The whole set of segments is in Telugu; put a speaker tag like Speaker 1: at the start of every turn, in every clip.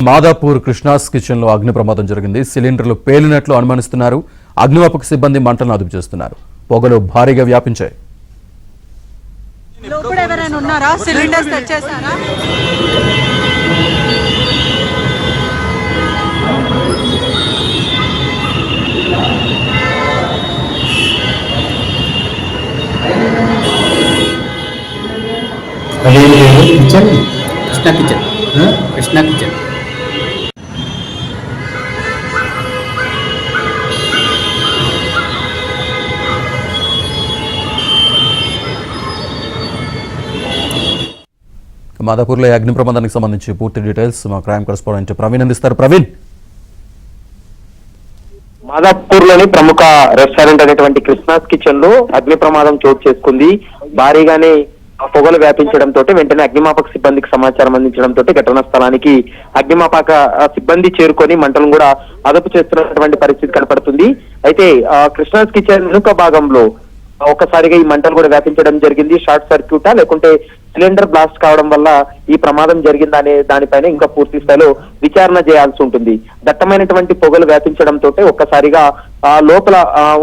Speaker 1: మాదాపూర్ కృష్ణాస్ కిచెన్ లో అగ్ని ప్రమాదం జరిగింది. సిలిండర్లు పేలినట్లు అనుమానిస్తున్నారు. అగ్నిమాపక సిబ్బంది మంటలను అదుపు చేస్తున్నారు. పొగలు భారీగా వ్యాపించాయి.
Speaker 2: కృష్ణా కిచెన్ కృష్ణా కిచెన్
Speaker 1: మాదాపూర్లో అగ్ని ప్రమాదానికి సంబంధించి పూర్తి డీటెయిల్స్ మా క్రైమ్ కరెస్పాండెంట్ ప్రవీణ్ అందిస్తారు. ప్రవీణ్,
Speaker 3: మాదాపూర్లోని ప్రముఖ రెస్టారెంట్ అనేటువంటి కృష్ణాస్ కిచెన్ లో అగ్ని ప్రమాదం చోటు చేసుకుంది. భారీగానే పొగలు వ్యాపించడంతో వెంటనే అగ్నిమాపక సిబ్బందికి సమాచారం అందించడంతో ఘటనా స్థలానికి అగ్నిమాపక సిబ్బంది చేరుకొని మంటలను కూడా అదుపు చేస్తున్నటువంటి పరిస్థితి కనపడుతుంది. అయితే కృష్ణాస్ కిచెన్ వెనుక భాగంలో ఒక్కసారిగా ఈ మంటలు కూడా వ్యాపించడం జరిగింది. షార్ట్ సర్క్యూటా లేకుంటే సిలిండర్ బ్లాస్ట్ కావడం వల్ల ఈ ప్రమాదం జరిగిందనే దానిపైన ఇంకా పూర్తి స్థాయిలో విచారణ చేయాల్సి ఉంటుంది. దట్టమైనటువంటి పొగలు వ్యాపించడంతో ఒక్కసారిగా లోపల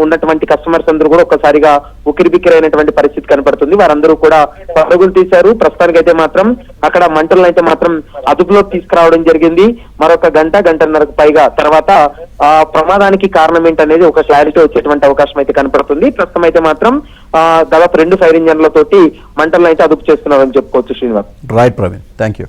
Speaker 3: ఉన్నటువంటి కస్టమర్స్ అందరూ కూడా ఒక్కసారిగా ఉకిరిబిక్కిరైనటువంటి పరిస్థితి కనపడుతుంది. వారందరూ కూడా పరుగులు తీశారు. ప్రస్తుతానికైతే మాత్రం అక్కడ మంటలను అయితే మాత్రం అదుపులోకి తీసుకురావడం జరిగింది. మరొక గంటన్నరకు పైగా తర్వాత ప్రమాదానికి కారణం ఏంటనేది ఒక క్లారిటీ వచ్చేటువంటి అవకాశం అయితే కనపడుతుంది. ప్రస్తుతం అయితే మాత్రం దాదాపు 2 ఫైర్ ఇంజన్లతోటి మంటలను అయితే అదుపు చేస్తున్నారని చెప్పుకోవచ్చు. Srinivas.
Speaker 1: Right Praveen, thank you.